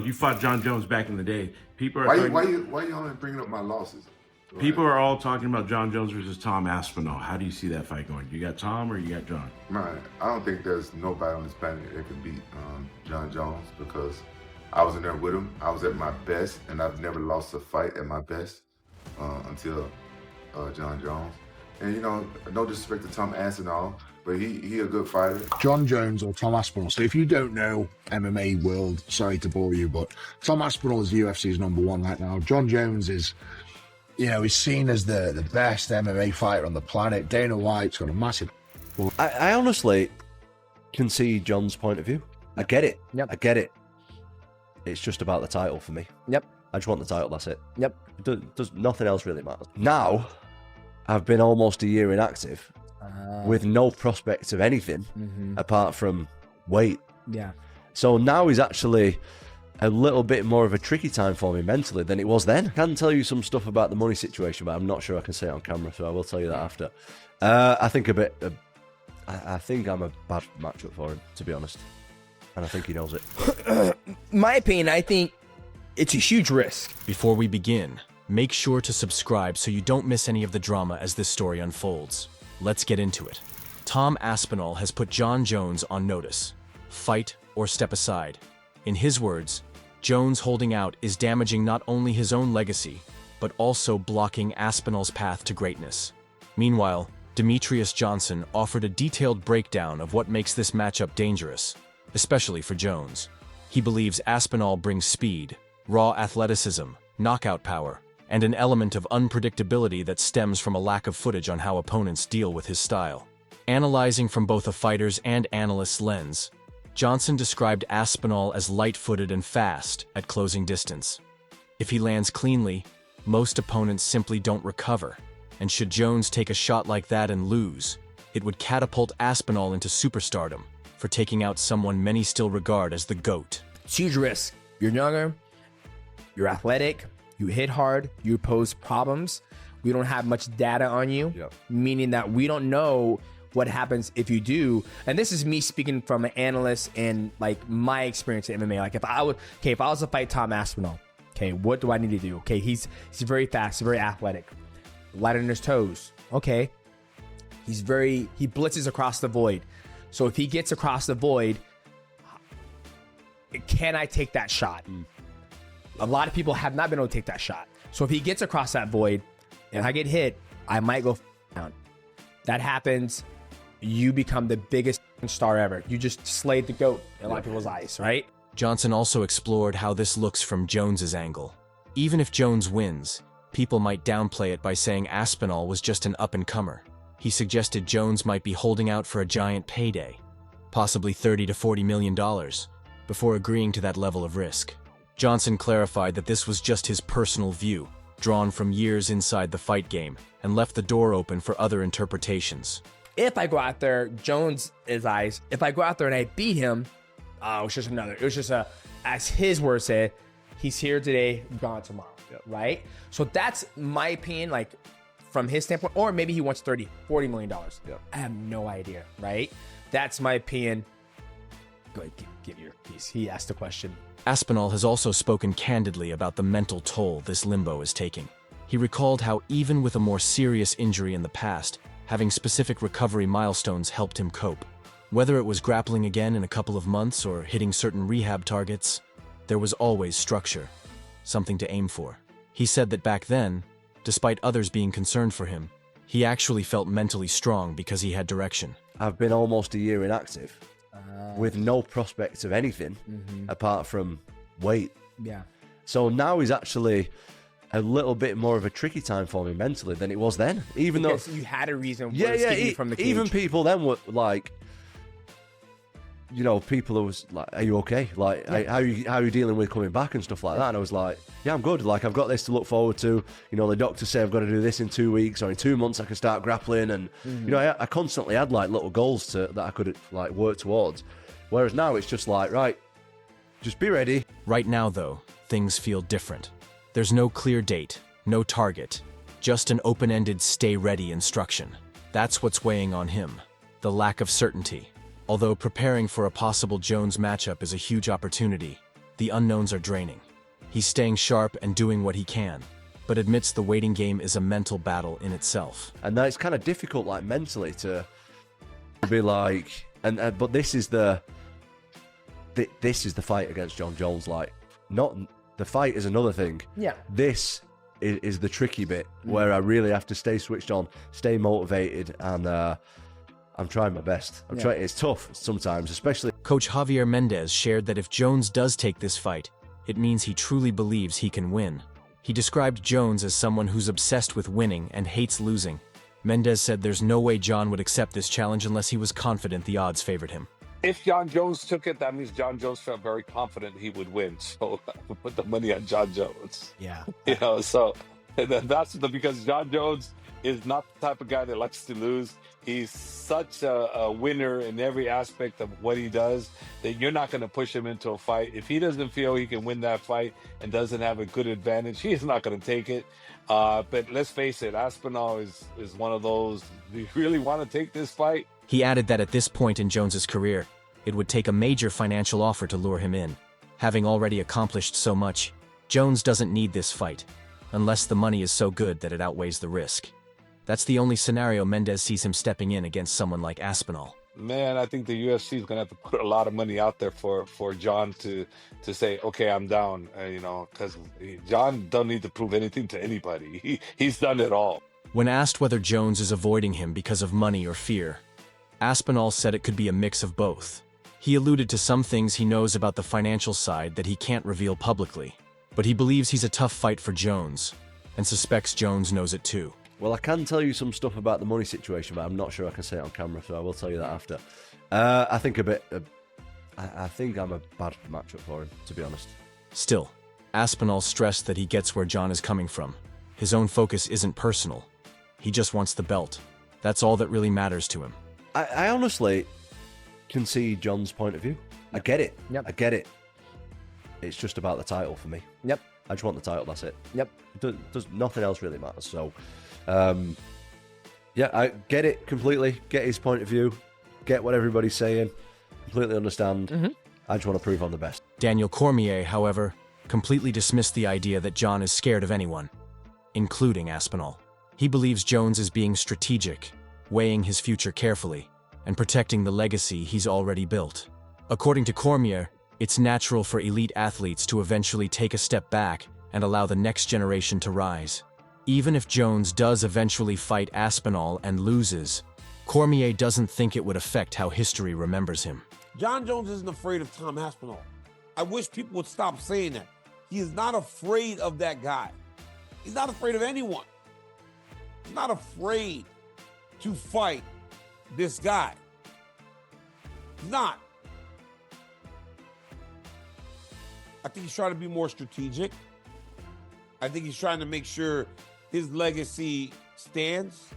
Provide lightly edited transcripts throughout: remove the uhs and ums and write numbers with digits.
you fought Jon Jones back in the day. People are Why you only bringing up my losses? People are all talking about Jon Jones versus Tom Aspinall. How do you see that fight going? You got Tom or you got Jon? Man, I don't think there's nobody on this planet that can beat Jon Jones because I was in there with him. I was at my best, and I've never lost a fight at my best until Jon Jones. And you know, no disrespect to Tom Aspinall, but he a good fighter. Jon Jones or Tom Aspinall. So if you don't know MMA world, sorry to bore you, but Tom Aspinall is the UFC's #1 right now. Jon Jones is, you know, he's seen as the best MMA fighter on the planet. Dana White's got a massive... I honestly can see Jon's point of view. I get it. Yep. I get it. It's just about the title for me. Yep. I just want the title, that's it. Yep. Does nothing else really matters. Now, I've been almost a year inactive with no prospect of anything apart from weight. Yeah. So now is actually a little bit more of a tricky time for me mentally than it was then. I can tell you some stuff about the money situation, but I'm not sure I can say it on camera, so I will tell you that after. I think I think I'm a bad matchup for him, to be honest. And I think he knows it. My opinion, I think it's a huge risk. Before we begin, make sure to subscribe so you don't miss any of the drama as this story unfolds. Let's get into it. Tom Aspinall has put Jon Jones on notice. Fight or step aside. In his words, Jones holding out is damaging not only his own legacy, but also blocking Aspinall's path to greatness. Meanwhile, Demetrious Johnson offered a detailed breakdown of what makes this matchup dangerous, especially for Jones. He believes Aspinall brings speed, raw athleticism, knockout power, and an element of unpredictability that stems from a lack of footage on how opponents deal with his style. Analyzing from both a fighter's and analyst's lens, Johnson described Aspinall as light-footed and fast at closing distance. If he lands cleanly, most opponents simply don't recover, and should Jones take a shot like that and lose, it would catapult Aspinall into superstardom for taking out someone many still regard as the GOAT. It's huge risk. You're younger, you're athletic, you hit hard, you pose problems. We don't have much data on you, meaning that we don't know what happens if you do. And this is me speaking from an analyst and like my experience in MMA. Like if I was to fight Tom Aspinall, okay, what do I need to do? Okay, he's very fast, very athletic, light on his toes. Okay, he blitzes across the void. So if he gets across the void, can I take that shot? A lot of people have not been able to take that shot. So if he gets across that void and I get hit, I might go down. That happens, you become the biggest star ever. You just slayed the GOAT in a lot of people's eyes, right? Johnson also explored how this looks from Jones's angle. Even if Jones wins, people might downplay it by saying Aspinall was just an up-and-comer. He suggested Jones might be holding out for a giant payday, possibly $30 to $40 million, before agreeing to that level of risk. Johnson clarified that this was just his personal view, drawn from years inside the fight game, and left the door open for other interpretations. If I go out there, Jones's eyes, if I go out there and I beat him, it was just as his words said, he's here today, gone tomorrow, right? So that's my opinion, like from his standpoint, or maybe he wants $30, $40 million. I have no idea, right? That's my opinion. Go ahead, give your piece. He asked the question. Aspinall has also spoken candidly about the mental toll this limbo is taking. He recalled how even with a more serious injury in the past, having specific recovery milestones helped him cope. Whether it was grappling again in a couple of months or hitting certain rehab targets, there was always structure, something to aim for. He said that back then, despite others being concerned for him, he actually felt mentally strong because he had direction. I've been almost a year inactive with no prospect of anything apart from weight. Yeah. So now is actually a little bit more of a tricky time for me mentally than it was then. Even because though you had a reason for escaping from the cage. Even people then were like, you know, people who was like, "Are you okay? Like, how are you dealing with coming back and stuff like that?" And I was like, "Yeah, I'm good. Like, I've got this to look forward to. You know, the doctors say I've got to do this in 2 weeks or in 2 months I can start grappling." And you know, I constantly had like little goals that I could like work towards. Whereas now it's just like, right, just be ready. Right now, though, things feel different. There's no clear date, no target, just an open-ended stay ready instruction. That's what's weighing on him, the lack of certainty. Although preparing for a possible Jones matchup is a huge opportunity, The unknowns are draining. He's staying sharp and doing what he can, but admits the waiting game is a mental battle in itself. And that it's kind of difficult, like, mentally to be like, but this is the fight against Jon Jones. Like, not the fight is another thing. Yeah. This is the tricky bit where I really have to stay switched on, stay motivated, and I'm trying my best. I'm trying. It's tough sometimes, especially. Coach Javier Mendez shared that if Jones does take this fight, it means he truly believes he can win. He described Jones as someone who's obsessed with winning and hates losing. Mendez said there's no way Jon would accept this challenge unless he was confident the odds favored him. If Jon Jones took it, that means Jon Jones felt very confident he would win. So I would put the money on Jon Jones. Yeah. So because Jon Jones is not the type of guy that likes to lose. He's such a winner in every aspect of what he does that you're not going to push him into a fight. If he doesn't feel he can win that fight and doesn't have a good advantage, he's not going to take it. But let's face it, Aspinall is one of those, do you really want to take this fight? He added that at this point in Jones's career, it would take a major financial offer to lure him in. Having already accomplished so much, Jones doesn't need this fight, unless the money is so good that it outweighs the risk. That's the only scenario Mendez sees him stepping in against someone like Aspinall. Man, I think the UFC is going to have to put a lot of money out there for Jon to say, okay, I'm down, because Jon don't need to prove anything to anybody. He's done it all. When asked whether Jones is avoiding him because of money or fear, Aspinall said it could be a mix of both. He alluded to some things he knows about the financial side that he can't reveal publicly, but he believes he's a tough fight for Jones, and suspects Jones knows it too. Well, I can tell you some stuff about the money situation, but I'm not sure I can say it on camera, so I will tell you that after. I think I think I'm a bad matchup for him, to be honest. Still, Aspinall stressed that he gets where Jon is coming from. His own focus isn't personal. He just wants the belt. That's all that really matters to him. I honestly can see Jon's point of view. I get it. Yep. I get it. It's just about the title for me. Yep. I just want the title, that's it. Yep. Does nothing else really matters. So, yeah, I get it completely. Get his point of view. Get what everybody's saying. Completely understand. I just want to prove I'm the best. Daniel Cormier, however, completely dismissed the idea that Jon is scared of anyone, including Aspinall. He believes Jones is being strategic, weighing his future carefully, and protecting the legacy he's already built. According to Cormier, it's natural for elite athletes to eventually take a step back and allow the next generation to rise. Even if Jones does eventually fight Aspinall and loses, Cormier doesn't think it would affect how history remembers him. Jon Jones isn't afraid of Tom Aspinall. I wish people would stop saying that. He is not afraid of that guy. He's not afraid of anyone. He's not afraid to fight this guy. He's not. I think he's trying to be more strategic. I think he's trying to make sure his legacy stands.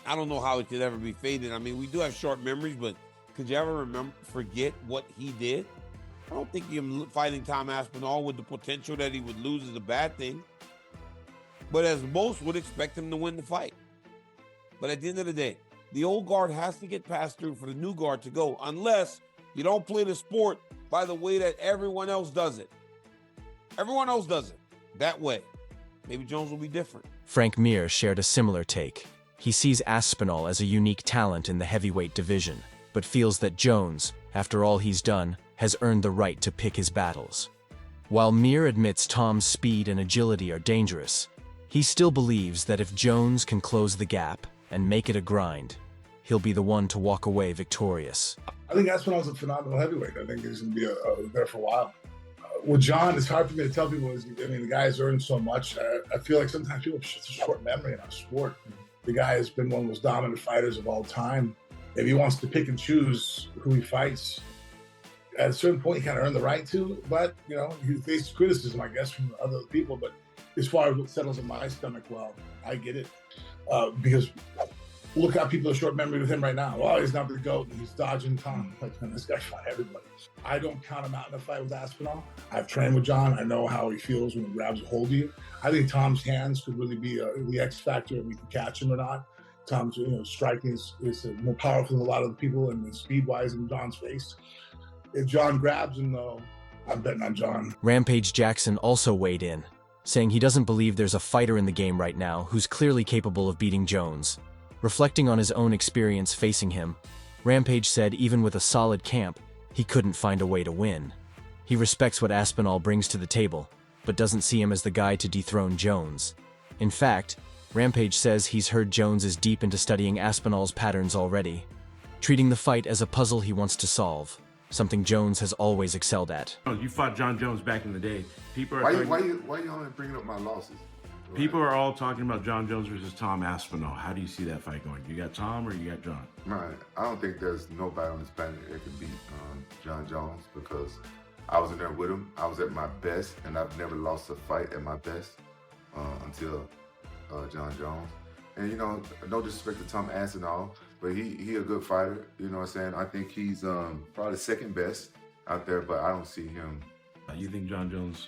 I don't know how it could ever be faded. I mean, we do have short memories, but could you ever forget what he did? I don't think him fighting Tom Aspinall with the potential that he would lose is a bad thing. But as most would expect him to win the fight. But at the end of the day, the old guard has to get passed through for the new guard to go, unless you don't play the sport by the way that everyone else does it. Everyone else does it that way. Maybe Jones will be different. Frank Mir shared a similar take. He sees Aspinall as a unique talent in the heavyweight division, but feels that Jones, after all he's done, has earned the right to pick his battles. While Mir admits Tom's speed and agility are dangerous, he still believes that if Jones can close the gap and make it a grind, he'll be the one to walk away victorious. I think Aspinall's a phenomenal heavyweight. I think he's going to be there for a while. With Jon, it's hard for me to tell people. The guy's earned so much. I feel like sometimes people have such a short memory in our sport. The guy has been one of the most dominant fighters of all time. If he wants to pick and choose who he fights, at a certain point, he kind of earned the right to. But, he faces criticism, I guess, from other people. But as far as what settles in my stomach, well, I get it. Because look how people are short memory with him right now. Oh, he's not the GOAT, and he's dodging Tom. Like, man, this guy fought everybody. I don't count him out in a fight with Aspinall. I've trained with Jon. I know how he feels when he grabs a hold of you. I think Tom's hands could really be the X factor if we can catch him or not. Tom's striking is more powerful than a lot of the people, and speed-wise in Jon's face. If Jon grabs him, though, I'm betting on John. Rampage Jackson also weighed in, saying he doesn't believe there's a fighter in the game right now who's clearly capable of beating Jones. Reflecting on his own experience facing him, Rampage said even with a solid camp, he couldn't find a way to win. He respects what Aspinall brings to the table, but doesn't see him as the guy to dethrone Jones. In fact, Rampage says he's heard Jones is deep into studying Aspinall's patterns already, treating the fight as a puzzle he wants to solve, something Jones has always excelled at. You fought Jon Jones back in the day. People are Why you only bringing up my losses? people are all talking about Jon Jones versus Tom Aspinall. How do you see that fight going? You got Tom or you got Jon? Man, I don't think there's nobody on this planet that can beat Jon Jones because I was in there with him. I was at my best, and I've never lost a fight at my best until Jon Jones. And, you know, no disrespect to Tom Aspinall, but he a good fighter. You know what I'm saying? I think he's probably second best out there, but I don't see him. You think Jon Jones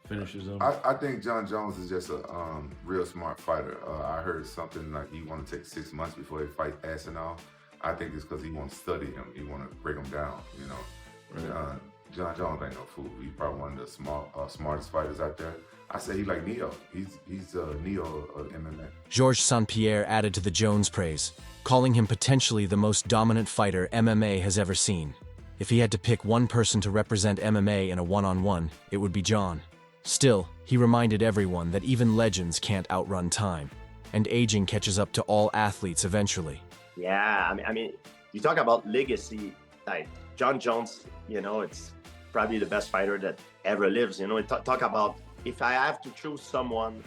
finishes him? I think Jon Jones is just a real smart fighter. I heard something like he want to take 6 months before he fights Aspinall. I think it's because he want to study him. He want to break him down, you know. Right. Jon Jones ain't no fool. He's probably one of the smartest fighters out there. I say he like Neo. He's Neo of MMA. Georges St-Pierre added to the Jones praise, calling him potentially the most dominant fighter MMA has ever seen. If he had to pick one person to represent MMA in a one-on-one, it would be Jon. Still, he reminded everyone that even legends can't outrun time, and aging catches up to all athletes eventually. Yeah, I mean, you talk about legacy, like Jon Jones, you know, it's probably the best fighter that ever lives. You know, talk about if I have to choose someone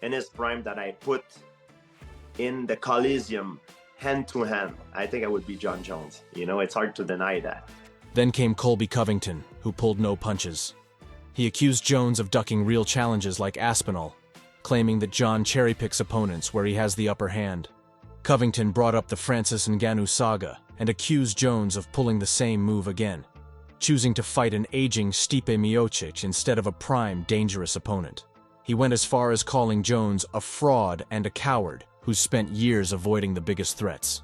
in his prime that I put in the Coliseum hand to hand, I think it would be Jon Jones. You know, it's hard to deny that. Then came Colby Covington, who pulled no punches. He accused Jones of ducking real challenges like Aspinall, claiming that Jon cherry-picks opponents where he has the upper hand. Covington brought up the Francis Ngannou saga and accused Jones of pulling the same move again, choosing to fight an aging Stipe Miocic instead of a prime, dangerous opponent. He went as far as calling Jones a fraud and a coward who's spent years avoiding the biggest threats.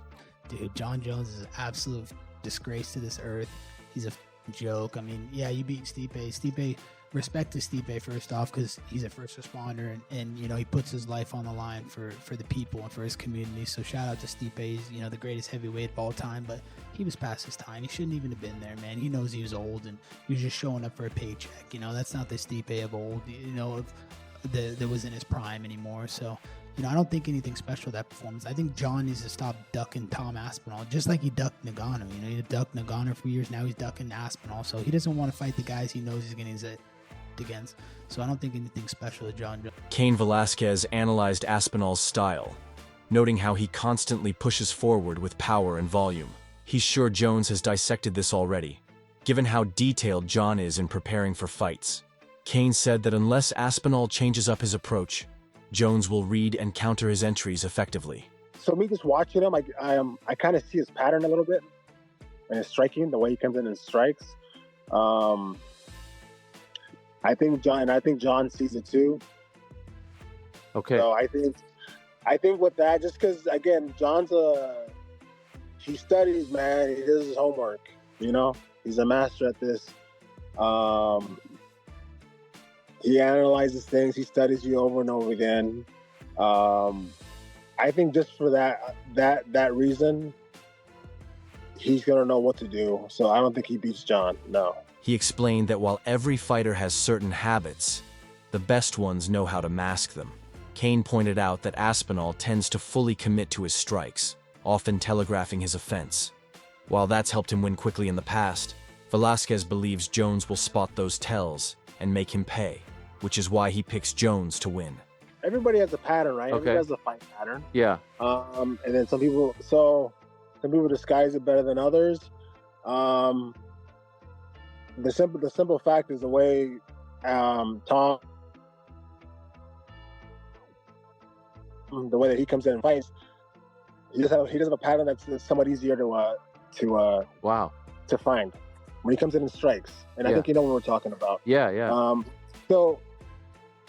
Dude, Jon Jones is an absolute disgrace to this earth. He's a joke. I mean, yeah, you beat Stipe. Stipe, respect to Stipe first off, because he's a first responder and you know, he puts his life on the line for the people and for his community. So shout out to Stipe. He's, you know, the greatest heavyweight of all time, but he was past his time. He shouldn't even have been there, man. He knows he was old and he was just showing up for a paycheck. You know, that's not the Stipe of old, you know, that was in his prime anymore. So, you know, I don't think anything special with that performance. I think Jon needs to stop ducking Tom Aspinall, just like he ducked Ngannou. You know, he ducked Ngannou for years. Now he's ducking Aspinall. So he doesn't want to fight the guys he knows he's going to get against. So I don't think anything special with Jon Jones. Kane Velasquez analyzed Aspinall's style, noting how he constantly pushes forward with power and volume. He's sure Jones has dissected this already, given how detailed Jon is in preparing for fights. Kane said that unless Aspinall changes up his approach, Jones will read and counter his entries effectively. So me just watching him, I kind of see his pattern a little bit, and his striking, the way he comes in and strikes. I think Jon sees it too. Okay. So I think with that, just because again, he studies, man. He does his homework. You know, he's a master at this. He analyzes things. He studies you over and over again. I think just for that reason, he's gonna know what to do. So I don't think he beats Jon. No. He explained that while every fighter has certain habits, the best ones know how to mask them. Kane pointed out that Aspinall tends to fully commit to his strikes, often telegraphing his offense. While that's helped him win quickly in the past, Velasquez believes Jones will spot those tells and make him pay, which is why he picks Jones to win. Everybody has a pattern, right? Okay. Everybody has a fight pattern. Yeah. And then some people disguise it better than others. The simple fact is the way Tom, the way that he comes in and fights, he does have a pattern that's somewhat easier to find when he comes in and strikes. And I think you know what we're talking about. Yeah. So,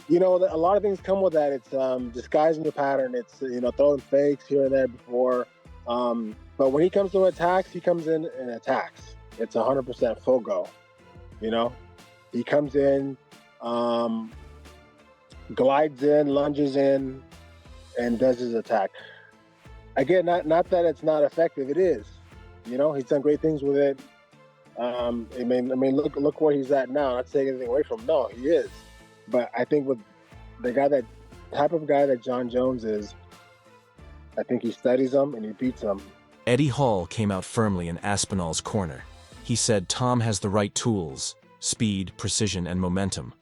you know, a lot of things come with that. It's disguising your pattern. It's, you know, throwing fakes here and there before. But when he comes to attacks, he comes in and attacks. It's 100% full go. You know, He comes in, glides in, lunges in, and does his attack. Again, not that it's not effective. It is. You know, he's done great things with it. I mean, look where he's at now. Not taking anything away from him. No, he is. But I think with the type of guy that Jon Jones is, I think he studies him and he beats him. Eddie Hall came out firmly in Aspinall's corner. He said Tom has the right tools, speed, precision, and momentum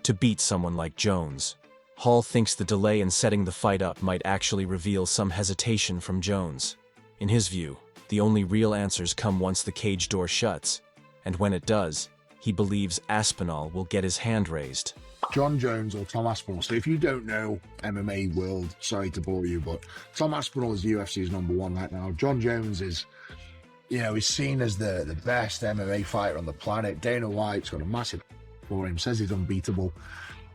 to beat someone like Jones. Hall thinks the delay in setting the fight up might actually reveal some hesitation from Jones. In his view, the only real answers come once the cage door shuts, and when it does, he believes Aspinall will get his hand raised. Jon Jones or Tom Aspinall. So if you don't know MMA world, sorry to bore you, but Tom Aspinall is UFC's #1 right now. Jon Jones is, you know, he's seen as the best MMA fighter on the planet. Dana White's got a massive for him, says he's unbeatable.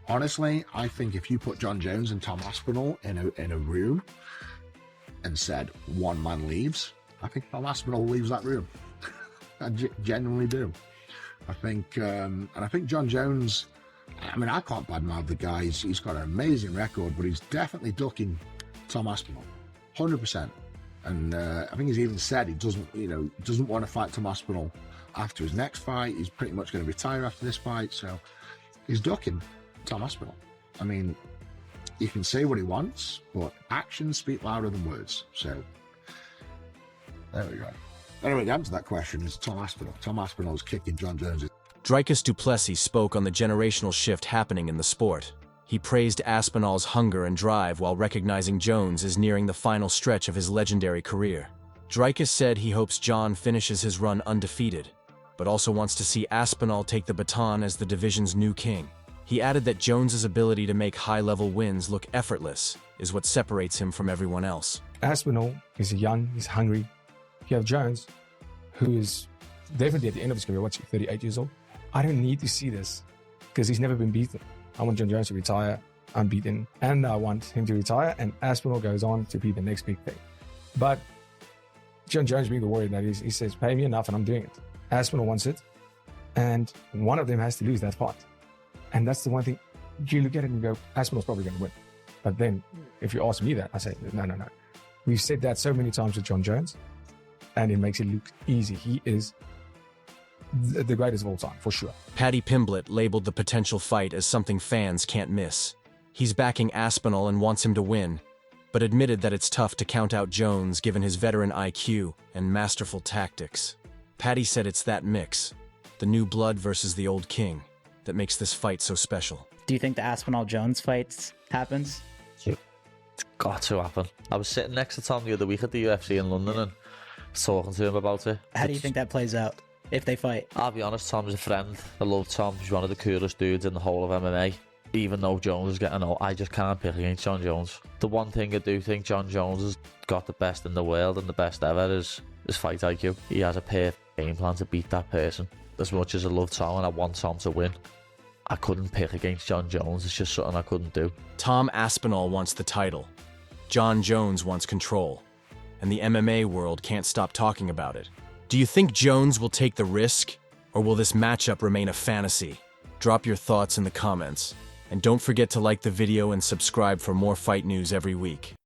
Honestly, I think if you put Jon Jones and Tom Aspinall in a room and said one man leaves, I think Tom Aspinall leaves that room. I genuinely do. I think, and I think Jon Jones, I mean, I can't badmouth the guy. He's got an amazing record, but he's definitely ducking Tom Aspinall, 100%. And I think he's even said he doesn't want to fight Tom Aspinall after his next fight. He's pretty much going to retire after this fight, so he's ducking Tom Aspinall. I mean, you can say what he wants, but actions speak louder than words. So there we go. Anyway, the answer to that question is Tom Aspinall. Tom Aspinall is kicking Jon Jones. Dricus Du Plessis spoke on the generational shift happening in the sport. He praised Aspinall's hunger and drive while recognizing Jones is nearing the final stretch of his legendary career. Dricus said he hopes Jon finishes his run undefeated, but also wants to see Aspinall take the baton as the division's new king. He added that Jones's ability to make high-level wins look effortless is what separates him from everyone else. Aspinall is young, he's hungry. You have Jones, who is definitely at the end of his career, 38 years old. I don't need to see this because he's never been beaten. I want Jon Jones to retire unbeaten, and I want him to retire, and Aspinall goes on to be the next big thing. But Jon Jones being the warrior that is, he says, pay me enough and I'm doing it. Aspinall wants it, and one of them has to lose that fight. And that's the one thing, you look at it and go, Aspinall's probably going to win. But then, if you ask me that, I say, no. We've said that so many times with Jon Jones, and it makes it look easy. He is the greatest of all time, for sure. Paddy Pimblett labeled the potential fight as something fans can't miss. He's backing Aspinall and wants him to win, but admitted that it's tough to count out Jones given his veteran IQ and masterful tactics. Paddy said it's that mix, the new blood versus the old king, that makes this fight so special. Do you think the Aspinall-Jones fight happens? It's got to happen. I was sitting next to Tom the other week at the UFC in London and talking to him about it. How do you think that plays out if they fight? I'll be honest, Tom's a friend. I love Tom. He's one of the coolest dudes in the whole of MMA. Even though Jones is getting old, I just can't pick against Jon Jones. The one thing I do think Jon Jones has got the best in the world and the best ever is his fight IQ. He has a perfect game plan to beat that person. As much as I love Tom and I want Tom to win, I couldn't pick against Jon Jones. It's just something I couldn't do. Tom Aspinall wants the title. Jon Jones wants control. And the MMA world can't stop talking about it. Do you think Jones will take the risk, or will this matchup remain a fantasy? Drop your thoughts in the comments. And don't forget to like the video and subscribe for more fight news every week.